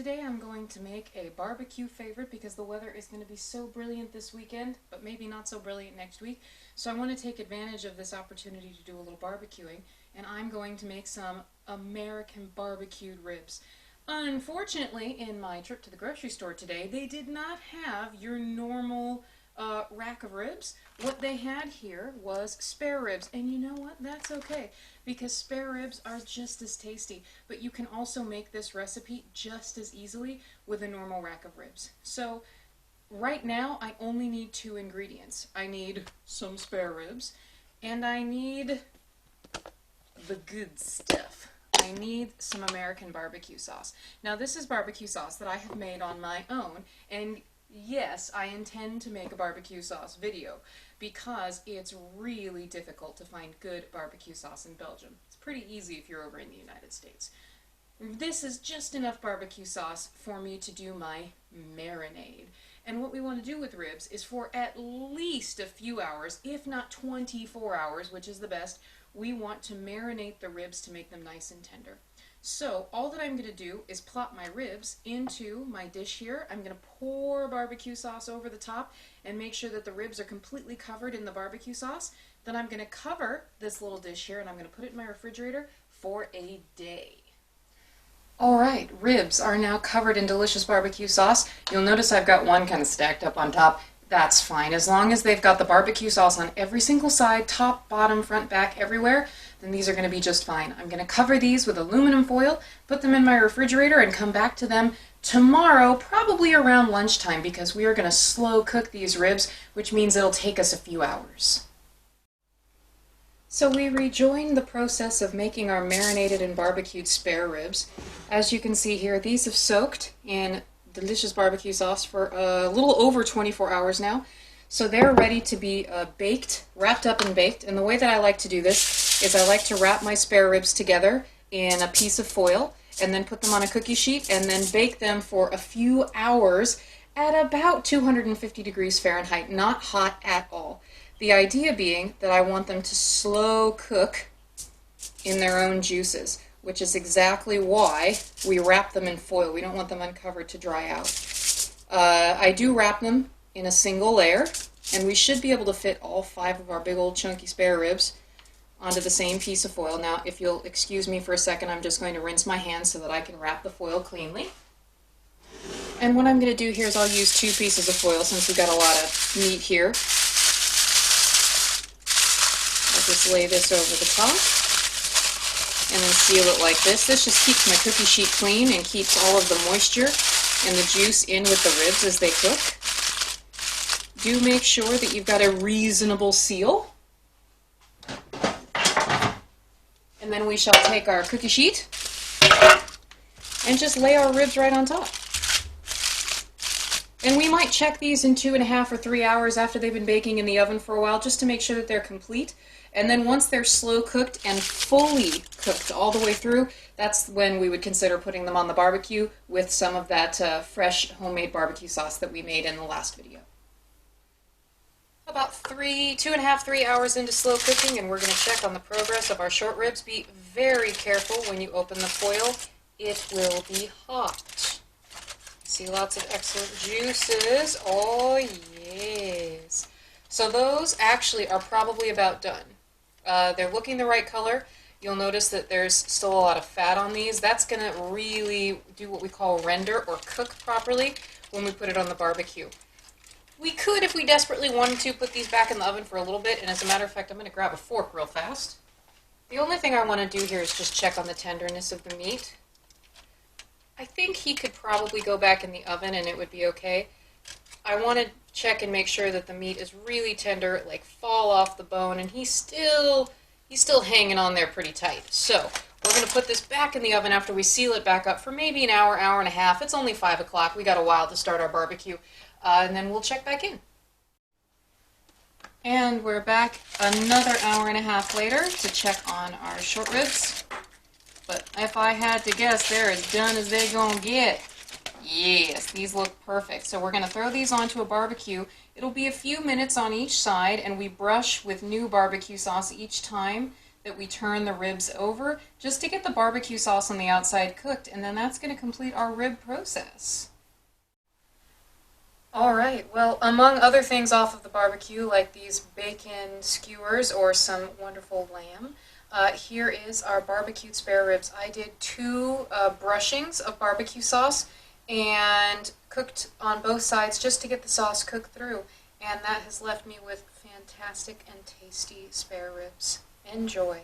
Today I'm going to make a barbecue favorite because the weather is going to be so brilliant this weekend, but maybe not so brilliant next week. So I want to take advantage of this opportunity to do a little barbecuing, and I'm going to make some American barbecued ribs. Unfortunately, in my trip to the grocery store today, they did not have your normal rack of ribs. What they had here was spare ribs, and you know what? That's okay, because spare ribs are just as tasty, but you can also make this recipe just as easily with a normal rack of ribs. So right now I only need two ingredients. I need some spare ribs, and I need the good stuff. I need some American barbecue sauce. Now this is barbecue sauce that I have made on my own, and yes, I intend to make a barbecue sauce video because it's really difficult to find good barbecue sauce in Belgium. It's pretty easy if you're over in the United States. This is just enough barbecue sauce for me to do my marinade. And what we want to do with ribs is for at least a few hours, if not 24 hours, which is the best, we want to marinate the ribs to make them nice and tender. So all that I'm going to do is plop my ribs into my dish here. I'm going to pour barbecue sauce over the top and make sure that the ribs are completely covered in the barbecue sauce. Then I'm going to cover this little dish here and I'm going to put it in my refrigerator for a day. Alright, ribs are now covered in delicious barbecue sauce. You'll notice I've got one kind of stacked up on top. That's fine. As long as they've got the barbecue sauce on every single side, top, bottom, front, back, everywhere, then these are going to be just fine. I'm going to cover these with aluminum foil, put them in my refrigerator, and come back to them tomorrow, probably around lunchtime, because we are going to slow cook these ribs, which means it'll take us a few hours. So we rejoin the process of making our marinated and barbecued spare ribs. As you can see here, these have soaked in delicious barbecue sauce for a little over 24 hours now. So they're ready to be baked, wrapped up and baked. And the way that I like to do this is I like to wrap my spare ribs together in a piece of foil and then put them on a cookie sheet and then bake them for a few hours at about 250 degrees Fahrenheit, not hot at all. The idea being that I want them to slow cook in their own juices, which is exactly why we wrap them in foil. We don't want them uncovered to dry out. I do wrap them in a single layer, and we should be able to fit all 5 of our big old chunky spare ribs onto the same piece of foil. Now, if you'll excuse me for a second, I'm just going to rinse my hands so that I can wrap the foil cleanly. And what I'm going to do here is I'll use 2 pieces of foil since we've got a lot of meat here. I'll just lay this over the top and then seal it like this. This just keeps my cookie sheet clean and keeps all of the moisture and the juice in with the ribs as they cook. Do make sure that you've got a reasonable seal. And then we shall take our cookie sheet and just lay our ribs right on top. And we might check these in 2.5 or 3 hours after they've been baking in the oven for a while just to make sure that they're complete. And then once they're slow cooked and fully cooked all the way through, that's when we would consider putting them on the barbecue with some of that fresh homemade barbecue sauce that we made in the last video. About 2.5, 3 hours into slow cooking, and we're going to check on the progress of our short ribs. Be very careful when you open the foil. It will be hot. See lots of excellent juices. Oh yes. So those actually are probably about done. They're looking the right color. You'll notice that there's still a lot of fat on these. That's going to really do what we call render or cook properly when we put it on the barbecue. We could, if we desperately wanted to, put these back in the oven for a little bit, and as a matter of fact, I'm going to grab a fork real fast. The only thing I want to do here is just check on the tenderness of the meat. I think he could probably go back in the oven and it would be okay. I want to check and make sure that the meat is really tender, like fall off the bone, and he's still hanging on there pretty tight. So we're going to put this back in the oven after we seal it back up for maybe an hour, hour and a half. It's only 5 o'clock. We got a while to start our barbecue, and then we'll check back in. And we're back another hour and a half later to check on our short ribs. But if I had to guess, they're as done as they're gonna get. Yes, these look perfect. So we're going to throw these onto a barbecue. It'll be a few minutes on each side, and we brush with new barbecue sauce each time that we turn the ribs over just to get the barbecue sauce on the outside cooked, and then that's going to complete our rib process. Alright, well, among other things off of the barbecue, like these bacon skewers or some wonderful lamb, here is our barbecued spare ribs. I did 2 brushings of barbecue sauce and cooked on both sides just to get the sauce cooked through, and that has left me with fantastic and tasty spare ribs. Enjoy!